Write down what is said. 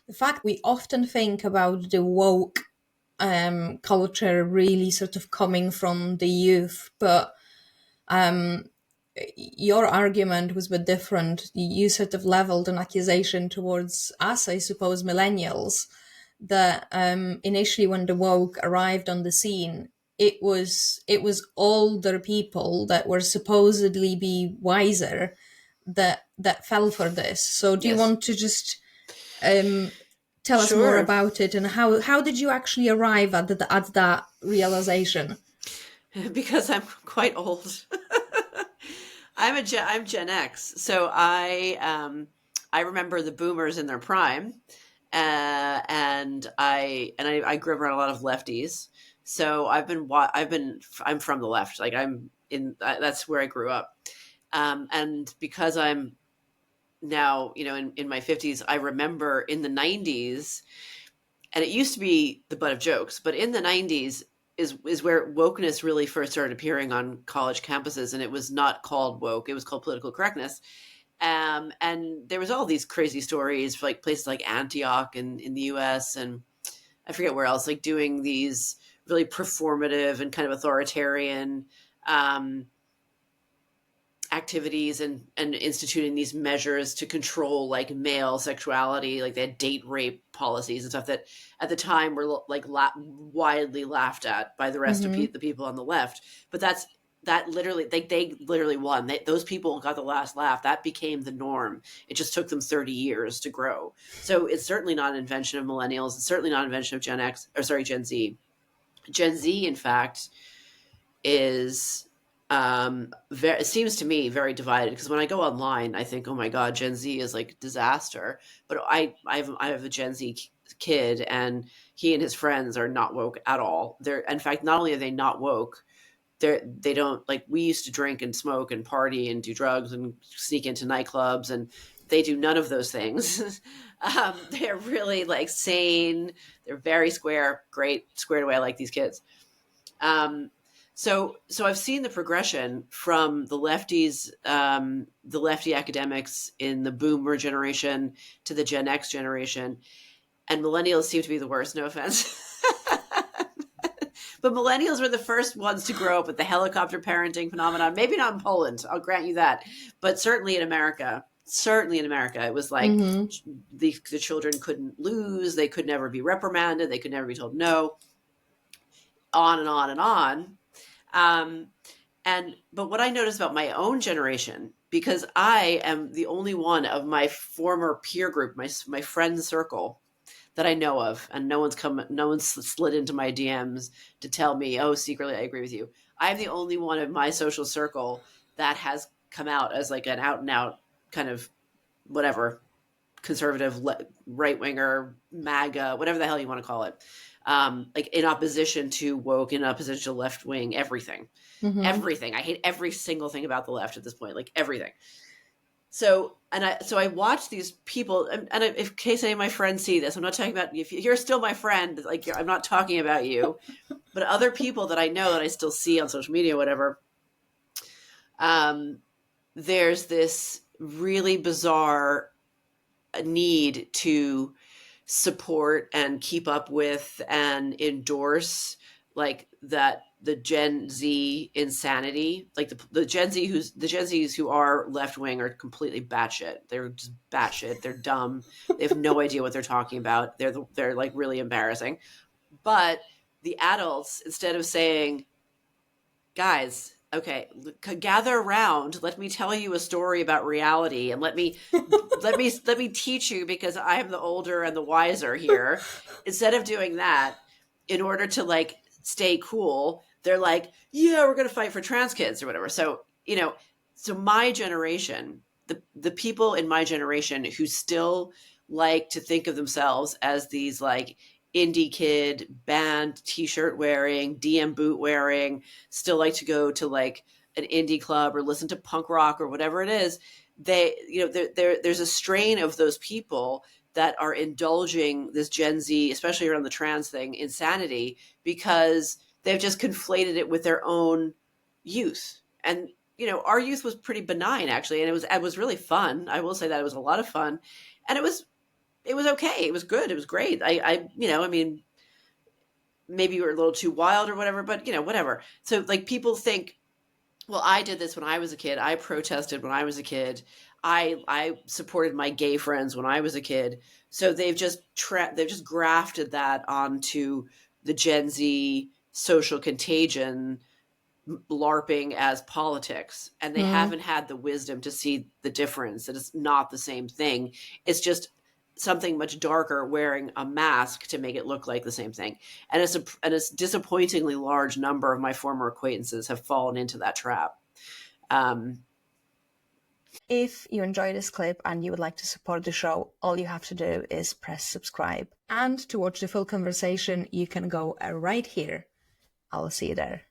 the fact we often think about the woke culture really sort of coming from the youth, but your argument was a bit different. You sort of leveled an accusation towards us, I suppose, millennials, that initially when the woke arrived on the scene, it was older people that were supposedly be wiser that fell for this. So do you Yes. want to just um, tell us more Sure. about it, and how did you actually arrive at that realization? Because I'm quite old. I'm Gen X, so I remember the boomers in their prime, and I grew up around a lot of lefties. So I'm from the left. Like I'm in that's where I grew up. And because I'm now, in my 50s, I remember in the 90s, and it used to be the butt of jokes, but in the 90s is where wokeness really first started appearing on college campuses, and it was not called woke, it was called political correctness. And there was all these crazy stories, like places like Antioch in the US, and I forget where else, like doing these really performative and kind of authoritarian um, activities, and instituting these measures to control like male sexuality. Like they had date rape policies and stuff that at the time were like widely laughed at by the rest of Mm-hmm. the people on the left. But that literally, they literally won. Those people got the last laugh. That became the norm. It just took them 30 years to grow. So it's certainly not an invention of millennials. It's certainly not an invention of Gen X, or sorry, Gen Z. Gen Z, in fact, is it seems to me very divided, because when I go online I think, oh my god, Gen Z is like disaster. But I have a Gen Z kid, and he and his friends are not woke at all. They're, in fact, not only are they not woke, they don't, like, we used to drink and smoke and party and do drugs and sneak into nightclubs, and they do none of those things. They're really like sane. They're very great squared away. I like these kids. um, so I've seen the progression from the lefty academics in the boomer generation to the Gen X generation, and millennials seem to be the worst. No offense, but millennials were the first ones to grow up with the helicopter parenting phenomenon. Maybe not in Poland, I'll grant you that, but certainly in America. Certainly in America, it was like Mm-hmm. the children couldn't lose, they could never be reprimanded, they could never be told no, on and on and on. Um, but what I noticed about my own generation, because I am the only one of my former peer group, my friend circle that I know of, and no one's slid into my DMs to tell me, oh, secretly I agree with you. I'm the only one of my social circle that has come out as like an out and out kind of whatever conservative, right winger, MAGA, whatever the hell you want to call it. Like in opposition to woke, in opposition to left wing, everything. Mm-hmm. Everything. I hate every single thing about the left at this point, like everything. So I watch these people, and in case any of my friends see this, I'm not talking about, if you're still my friend, like, I'm not talking about you, but other people that I know that I still see on social media, whatever. Um, there's this really bizarre need to support and keep up with and endorse, like, that the Gen Z insanity, like the Gen Zs who are left wing are completely batshit. They're just batshit. They're dumb. They have no idea what they're talking about. They're like really embarrassing. But the adults, instead of saying, guys, okay, gather around, let me tell you a story about reality, and let me teach you, because I am the older and the wiser here. Instead of doing that, in order to like stay cool, they're like, yeah, we're going to fight for trans kids or whatever. So my generation, the people in my generation who still like to think of themselves as these like indie kid, band t-shirt wearing, DM boot wearing, still like to go to like an indie club or listen to punk rock or whatever it is. There's a strain of those people that are indulging this Gen Z, especially around the trans thing, insanity, because they've just conflated it with their own youth. And our youth was pretty benign, actually, and it was really fun. I will say that it was a lot of fun, and it was it was okay. It was good. It was great. I mean, maybe we were a little too wild or whatever, but whatever. So like people think, well, I did this when I was a kid. I protested when I was a kid. I supported my gay friends when I was a kid. So they've just grafted that onto the Gen Z social contagion, LARPing as politics, and they Mm. haven't had the wisdom to see the difference. That it's not the same thing. It's just something much darker wearing a mask to make it look like the same thing. And it's disappointingly large number of my former acquaintances have fallen into that trap. If you enjoy this clip and you would like to support the show, all you have to do is press subscribe. And to watch the full conversation, you can go right here. I'll see you there.